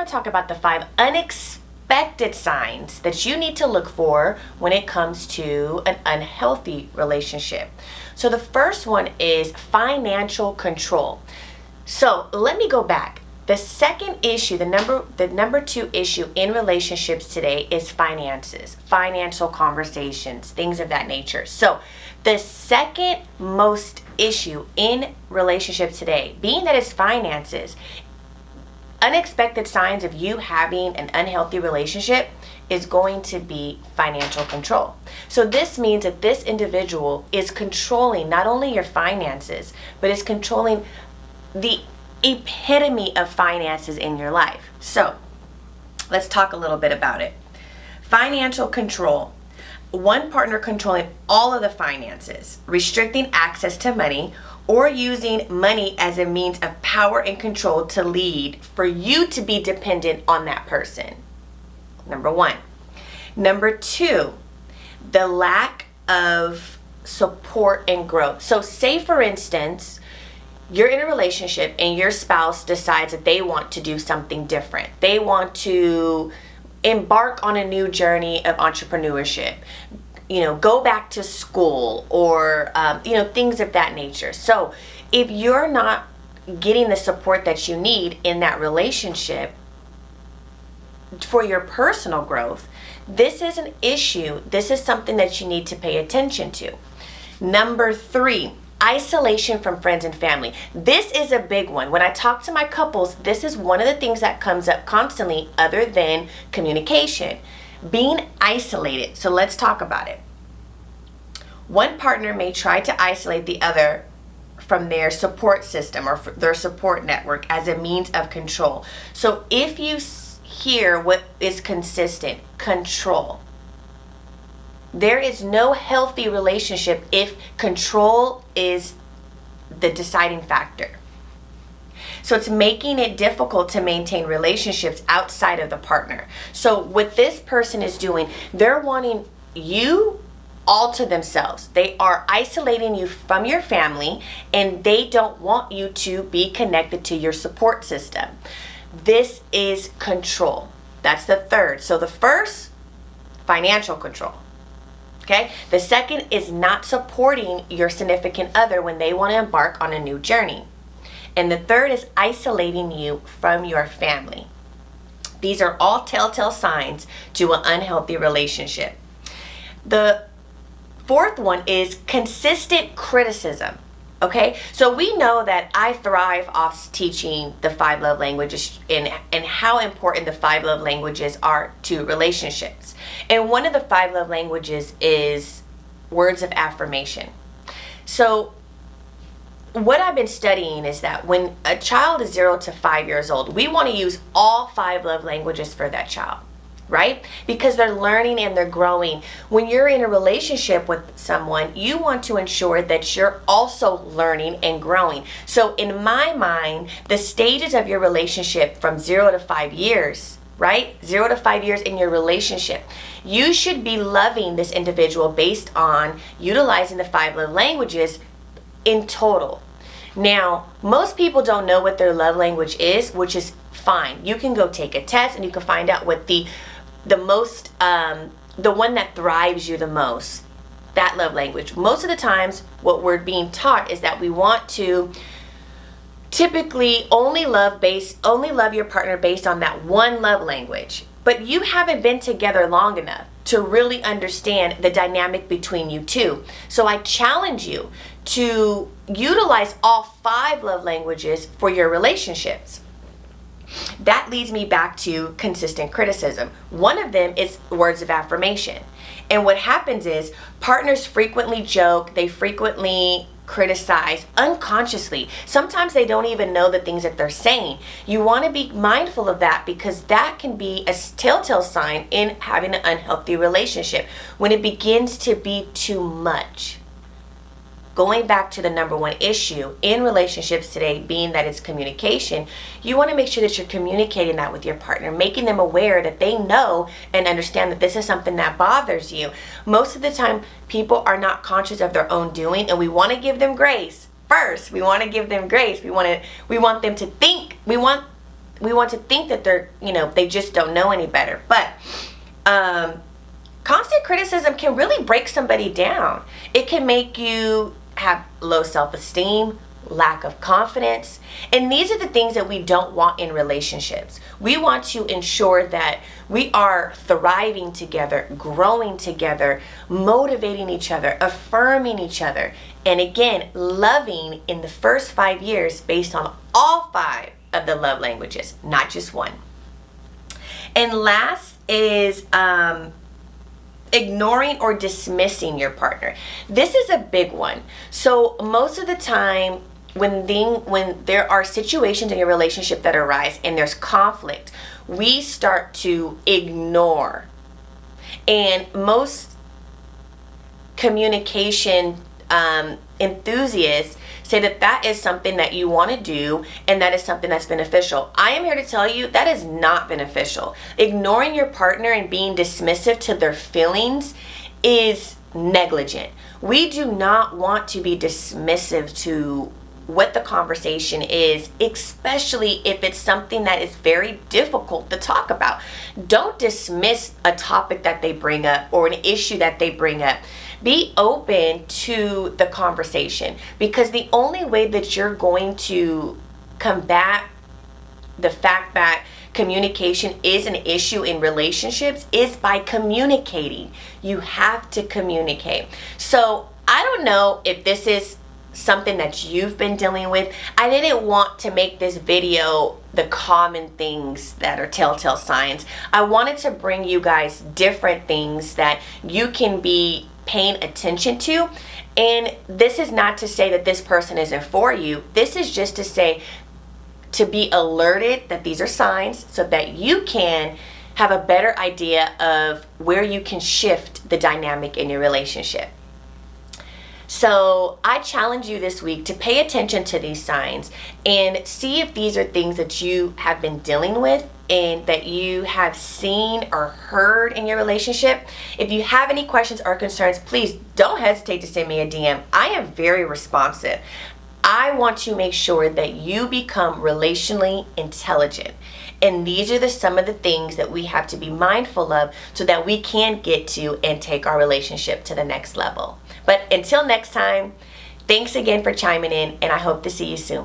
want to talk about the 5 unexpected signs that you need to look for when it comes to an unhealthy relationship. So the first one is financial control. So let me go back. The second issue, the number 2 issue in relationships today is finances, financial conversations, things of that nature. So the second most issue in relationships today, being that it's finances, unexpected signs of you having an unhealthy relationship is going to be financial control. So this means that this individual is controlling not only your finances, but is controlling the epitome of finances in your life. So let's talk a little bit about it. Financial control. One partner controlling all of the finances, restricting access to money, or using money as a means of power and control to lead for you to be dependent on that person. Number 1. Number 2, the lack of support and growth. So say for instance, you're in a relationship and your spouse decides that they want to do something different. They want to embark on a new journey of entrepreneurship, go back to school, or things of that nature. So if you're not getting the support that you need in that relationship for your personal growth, this is an issue. This is something that you need to pay attention to. Number 3, isolation from friends and family. This is a big one. When I talk to my couples, this is one of the things that comes up constantly other than communication. Being isolated. So let's talk about it. One partner may try to isolate the other from their support system or their support network as a means of control. So if you hear what is consistent, control. There is no healthy relationship if control is the deciding factor. So it's making it difficult to maintain relationships outside of the partner. So what this person is doing, they're wanting you all to themselves. They are isolating you from your family, and they don't want you to be connected to your support system. This is control. That's the third. So the first, financial control. Okay? The second is not supporting your significant other when they want to embark on a new journey. And the third is isolating you from your family. These are all telltale signs to an unhealthy relationship. The fourth one is consistent criticism. Okay? So we know that I thrive off teaching the 5 love languages and how important the 5 love languages are to relationships. And one of the 5 love languages is words of affirmation. So what I've been studying is that when a child is 0 to 5 years old, we want to use all 5 love languages for that child. Right? Because they're learning and they're growing. When you're in a relationship with someone, you want to ensure that you're also learning and growing. So in my mind, the stages of your relationship from 0 to 5 years, right? 0 to 5 years in your relationship, you should be loving this individual based on utilizing the 5 love languages in total. Now, most people don't know what their love language is, which is fine. You can go take a test and you can find out what the one that thrives you the most, that love language. Most of the times what we're being taught is that we want to typically only love your partner based on that one love language. But you haven't been together long enough to really understand the dynamic between you two. So I challenge you to utilize all 5 love languages for your relationships. That leads me back to consistent criticism. One of them is words of affirmation. And what happens is partners frequently joke, they frequently criticize unconsciously. Sometimes they don't even know the things that they're saying. You want to be mindful of that because that can be a telltale sign in having an unhealthy relationship when it begins to be too much. Going back to the number 1 issue in relationships today being that it's communication, you want to make sure that you're communicating that with your partner, making them aware that they know and understand that this is something that bothers you. Most of the time, people are not conscious of their own doing, and we want to give them grace. First, we want to give them grace. We want them to think. We want we want to think that they're, they just don't know any better. But constant criticism can really break somebody down. It can make you have low self-esteem, lack of confidence. And these are the things that we don't want in relationships. We want to ensure that we are thriving together, growing together, motivating each other, affirming each other. And again, loving in the first 5 years based on all 5 of the love languages, not just one. And last is ignoring or dismissing your partner. This is a big one. So most of the time, when there are situations in your relationship that arise and there's conflict, we start to ignore. And most communication enthusiasts say that is something that you want to do and that is something that's beneficial. I am here to tell you that is not beneficial. Ignoring your partner and being dismissive to their feelings is negligent. We do not want to be dismissive to what the conversation is, especially if it's something that is very difficult to talk about. Don't dismiss a topic that they bring up or an issue that they bring up. Be open to the conversation, because the only way that you're going to combat the fact that communication is an issue in relationships is by communicating. You have to communicate. So I don't know if this is something that you've been dealing with. I didn't want to make this video the common things that are telltale signs. I wanted to bring you guys different things that you can be paying attention to. And this is not to say that this person isn't for you. This is just to say, to be alerted that these are signs so that you can have a better idea of where you can shift the dynamic in your relationship. So I challenge you this week to pay attention to these signs and see if these are things that you have been dealing with and that you have seen or heard in your relationship. If you have any questions or concerns, please don't hesitate to send me a DM. I am very responsive. I want to make sure that you become relationally intelligent. And these are some of the things that we have to be mindful of so that we can get to and take our relationship to the next level. But until next time, thanks again for chiming in, and I hope to see you soon.